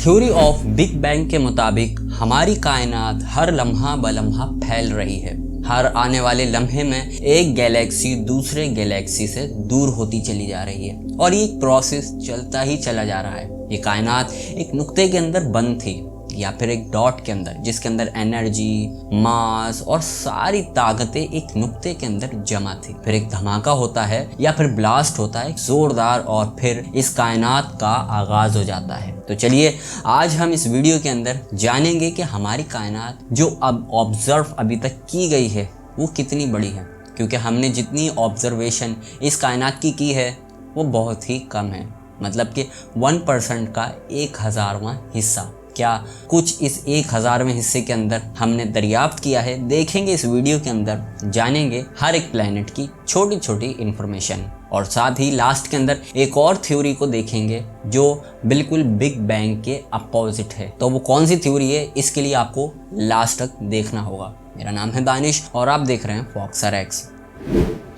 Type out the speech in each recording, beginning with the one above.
Theory of big bang के मुताबिक हमारी कायनात हर लम्हा ब लम्हा फैल रही है। हर आने वाले लम्हे में एक गैलेक्सी दूसरे गैलेक्सी से दूर होती चली जा रही है और ये प्रोसेस चलता ही चला जा रहा है। ये कायनात एक नुक्ते के अंदर बंद थी या फिर एक डॉट के अंदर, जिसके अंदर एनर्जी, मास और सारी ताकतें एक नुक्ते के अंदर जमा थी। फिर एक धमाका होता है या फिर ब्लास्ट होता है जोरदार और फिर इस कायनात का आगाज हो जाता है। तो चलिए आज हम इस वीडियो के अंदर जानेंगे कि हमारी कायनात जो अब ऑब्जर्व अभी तक की गई है वो कितनी बड़ी है, क्योंकि हमने जितनी ऑब्जर्वेशन इस कायनात की है वो बहुत ही कम है। मतलब कि 1% का 1000वां हिस्सा। क्या कुछ इस 1000वें हिस्से के अंदर हमने दरियाफ्त किया है, देखेंगे इस वीडियो के अंदर, जानेंगे हर एक प्लैनेट की छोटी छोटी इन्फॉर्मेशन और साथ ही लास्ट के अंदर एक और थ्योरी को देखेंगे जो बिल्कुल बिग बैंग के अपोजिट है। तो वो कौन सी थ्योरी है, इसके लिए आपको लास्ट तक देखना होगा। मेरा नाम है दानिश और आप देख रहे हैं फॉक्सर एक्स।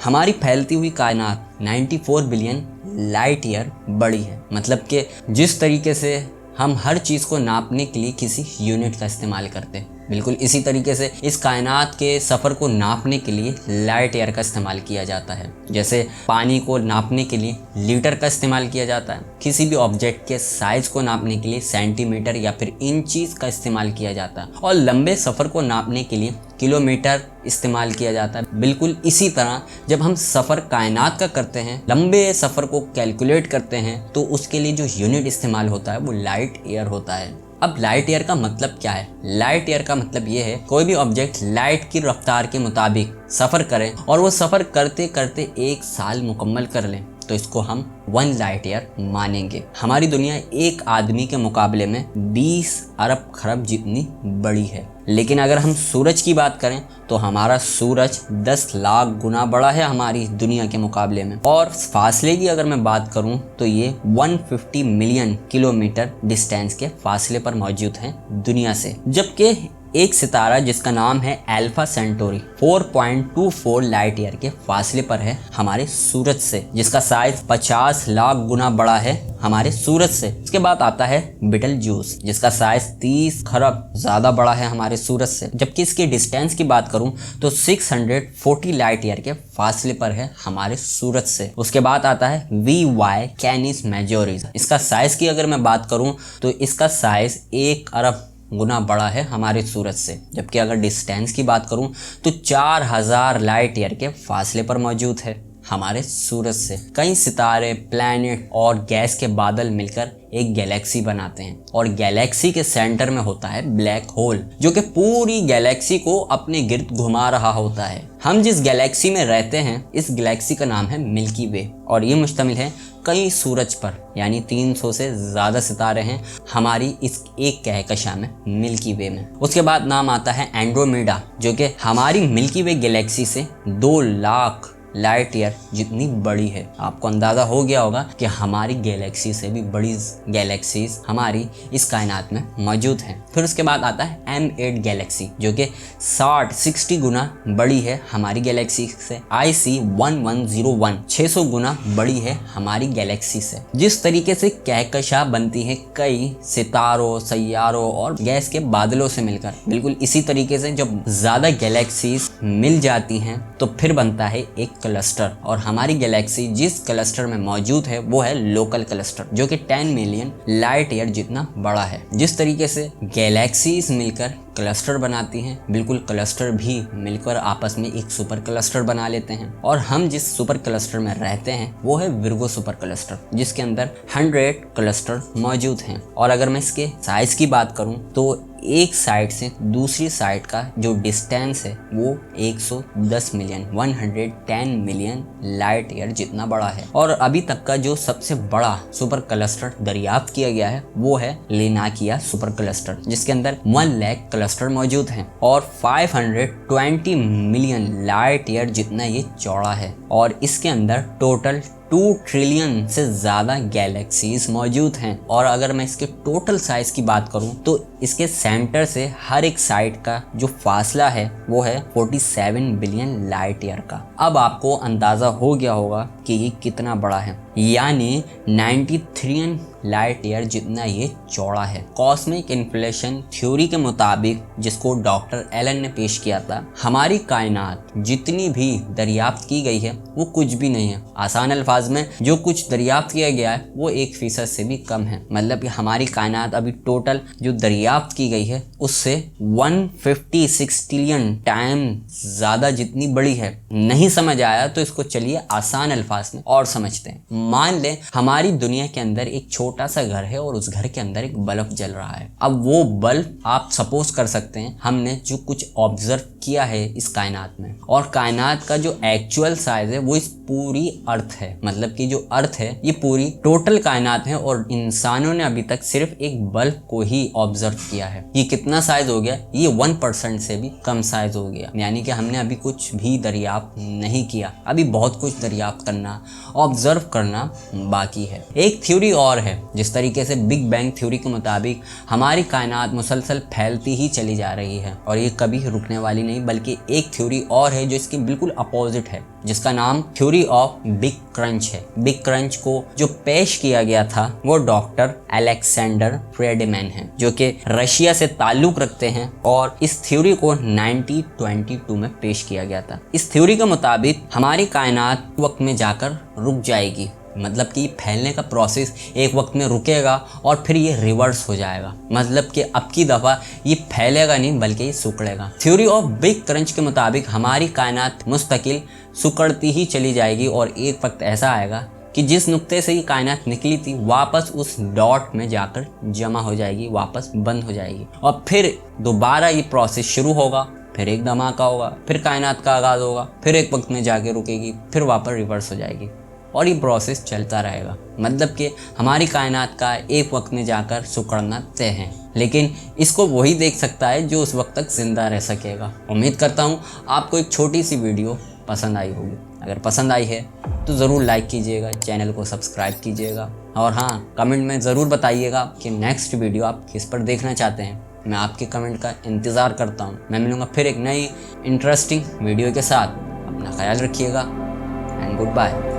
हमारी फैलती हुई कायनात 94 बिलियन लाइट ईयर बड़ी है। मतलब कि जिस तरीके से हम हर चीज़ को नापने के लिए किसी यूनिट का इस्तेमाल करते हैं, बिल्कुल इसी तरीके से इस कायनात के सफ़र को नापने के लिए लाइट ईयर का इस्तेमाल किया जाता है। जैसे पानी को नापने के लिए लीटर का इस्तेमाल किया जाता है, किसी भी ऑब्जेक्ट के साइज़ को नापने के लिए सेंटीमीटर या फिर इंचीज़ का इस्तेमाल किया जाता है और लंबे सफ़र को नापने के लिए किलोमीटर इस्तेमाल किया जाता है। बिल्कुल इसी तरह जब हम सफ़र कायनात का करते हैं, लंबे सफ़र को कैलकुलेट करते हैं, तो उसके लिए जो यूनिट इस्तेमाल होता है वो लाइट ईयर होता है। अब लाइट ईयर का मतलब क्या है? लाइट ईयर का मतलब ये है कोई भी ऑब्जेक्ट लाइट की रफ्तार के मुताबिक सफ़र करे और वो सफ़र करते करते 1 साल मुकम्मल कर लें तो इसको हम 1 लाइट ईयर मानेंगे। हमारी दुनिया एक आदमी के मुकाबले में 20 अरब खरब जितनी बड़ी है, लेकिन अगर हम सूरज की बात करें तो हमारा सूरज 10 लाख गुना बड़ा है हमारी दुनिया के मुकाबले में। और फासले की अगर मैं बात करूं तो ये 150 मिलियन किलोमीटर डिस्टेंस के फासले पर मौजूद हैं दुनिया से। जबकि एक सितारा जिसका नाम है अल्फा सेंटोरी 4.24 लाइट ईयर के फासले पर है हमारे सूरज से, जिसका साइज 50 लाख गुना बड़ा है हमारे सूरज से। इसके बाद आता है बीटलजूस जिसका साइज 30 खरब ज्यादा बड़ा है हमारे सूरज से। जबकि इसके डिस्टेंस की बात करूं तो 640 लाइट ईयर के फासले पर है हमारे सूरज से। उसके बाद आता है VY कैनिस मेजोरिस। इसका साइज की अगर मैं बात करूं तो इसका साइज 1 अरब गुना बड़ा है हमारे सूरज से। जबकि अगर डिस्टेंस की बात करूं तो 4000 लाइट ईयर के फासले पर मौजूद है हमारे सूरज से। कई सितारे, प्लैनेट और गैस के बादल मिलकर एक गैलेक्सी बनाते हैं और गैलेक्सी के सेंटर में होता है ब्लैक होल, जो कि पूरी गैलेक्सी को अपने गिर्द घुमा रहा होता है। हम जिस गैलेक्सी में रहते हैं इस गैलेक्सी का नाम है मिल्की वे और ये मुश्तमिल है कई सूरज पर, यानी 300 से ज़्यादा सितारे हैं हमारी इस एक कहकशा में मिल्की वे में। उसके बाद नाम आता है एंड्रोमेडा, जो कि हमारी मिल्की वे गैलेक्सी से 2 लाख लाइट ईयर जितनी बड़ी है। आपको अंदाज़ा हो गया होगा कि हमारी गैलेक्सी से भी बड़ी गैलेक्सीज हमारी इस कायनात में मौजूद हैं। फिर उसके बाद आता है M8 गैलेक्सी, जो कि 60 गुना बड़ी है हमारी गैलेक्सी से। IC 1101 600 गुना बड़ी है हमारी गैलेक्सी से। जिस तरीके से कहकशा बनती है कई सितारों, सैयारों और गैस के बादलों से मिलकर, बिल्कुल इसी तरीके से जब ज़्यादा गैलेक्सीज मिल जाती हैं तो फिर बनता है एक क्लस्टर। और हमारी गैलेक्सी जिस क्लस्टर में मौजूद है वो है लोकल क्लस्टर, जो कि 10 मिलियन लाइट ईयर जितना बड़ा है। जिस तरीके से गैलेक्सीज मिलकर क्लस्टर बनाती हैं, बिल्कुल क्लस्टर भी मिलकर आपस में एक सुपर क्लस्टर बना लेते हैं। और हम जिस सुपर क्लस्टर में रहते हैं वो है विर्गो सुपर क्लस्टर, जिसके अंदर 100 क्लस्टर मौजूद हैं। और अगर मैं इसके साइज की बात करूं तो एक साइड से दूसरी साइड का जो डिस्टेंस है वो 110 मिलियन 110 मिलियन लाइट ईयर जितना बड़ा है। और अभी तक का जो सबसे बड़ा सुपर क्लस्टर दरियाफ्त किया गया है वो है लेनाकिया सुपर क्लस्टर, जिसके अंदर 1 लाख क्लस्टर मौजूद हैं और 520 मिलियन लाइट ईयर जितना ये चौड़ा है। और इसके अंदर टोटल 2 ट्रिलियन से ज़्यादा गैलेक्सीज मौजूद हैं। और अगर मैं इसके टोटल साइज की बात करूं तो इसके सेंटर से हर एक साइड का जो फासला है वो है 47 बिलियन लाइट ईयर का। अब आपको अंदाज़ा हो गया होगा कि ये कितना बड़ा है, यानी 93 लाइट ईयर जितना ये चौड़ा है। कॉस्मिक इन्फ्लेशन थ्योरी के मुताबिक, जिसको डॉक्टर एलन ने पेश किया था, हमारी कायनात जितनी भी दरियाफ्त की गई है वो कुछ भी नहीं है। आसान अल्फाज में जो कुछ दरियाफ्त किया गया है वो 1% से भी कम है। मतलब कि हमारी कायनात अभी टोटल जो दरियाफ्त की गई है उससे 156 ट्रिलियन टाइम ज़्यादा जितनी बड़ी है। नहीं समझ आया तो इसको चलिए आसान अल्फाज में और समझते हैं। मान लें हमारी दुनिया के अंदर एक छोटा सा घर है और उस घर के अंदर एक बल्ब जल रहा है। अब वो बल्ब आप सपोज कर सकते हैं हमने जो कुछ ऑब्जर्व किया है इस कायनात में, और कायनात का जो एक्चुअल साइज है वो इस पूरी अर्थ है। मतलब कि जो अर्थ है ये पूरी टोटल कायनात है और इंसानों ने अभी तक सिर्फ एक बल्ब को ही ऑब्जर्व किया है। ये कितना साइज हो गया? ये 1% से भी कम साइज हो गया। यानी कि हमने अभी कुछ भी दरियाफ्त नहीं किया, अभी बहुत कुछ दरियाफ्त करना, ऑब्जर्व करना बाकी है। एक थ्योरी और है, जिस तरीके से बिग बैंग थ्योरी के मुताबिक हमारी कायनात मुसलसल फैलती ही चली जा रही है और ये कभी रुकने वाली नहीं, बल्कि एक थ्योरी और है जो इसकी बिल्कुल अपोजिट है, जिसका नाम थ्योरी ऑफ बिग क्रंच है। बिग क्रंच को जो पेश किया गया था वो डॉक्टर अलेक्जेंडर फ्रेडमैन है, जो कि रशिया से ताल्लुक रखते हैं, और इस थ्योरी को 1922 में पेश किया गया था। इस थ्योरी के मुताबिक हमारी कायनात वक्त में जाकर रुक जाएगी। मतलब कि फैलने का प्रोसेस एक वक्त में रुकेगा और फिर ये रिवर्स हो जाएगा। मतलब कि अब की दफ़ा ये फैलेगा नहीं बल्कि ये सिकुड़ेगा। थ्योरी ऑफ बिग क्रंच के मुताबिक हमारी कायनात मुस्तकिल सिकुड़ती ही चली जाएगी और एक वक्त ऐसा आएगा कि जिस नुक्ते से ये कायनात निकली थी वापस उस डॉट में जाकर जमा हो जाएगी, वापस बंद हो जाएगी, और फिर दोबारा ये प्रोसेस शुरू होगा। फिर एक धमाका होगा, फिर कायनात का आगाज़ होगा, फिर एक वक्त में जाके रुकेगी, फिर वापस रिवर्स हो जाएगी और ये प्रोसेस चलता रहेगा। मतलब कि हमारी कायनात का एक वक्त में जाकर सिकुड़ना तय है, लेकिन इसको वही देख सकता है जो उस वक्त तक जिंदा रह सकेगा। उम्मीद करता हूँ आपको एक छोटी सी वीडियो पसंद आई होगी। अगर पसंद आई है तो ज़रूर लाइक कीजिएगा, चैनल को सब्सक्राइब कीजिएगा, और हाँ, कमेंट में ज़रूर बताइएगा कि नेक्स्ट वीडियो आप किस पर देखना चाहते हैं। मैं आपके कमेंट का इंतज़ार करता हूँ। मैं मिलूँगा फिर एक नई इंटरेस्टिंग वीडियो के साथ। अपना ख्याल रखिएगा एंड गुड बाय।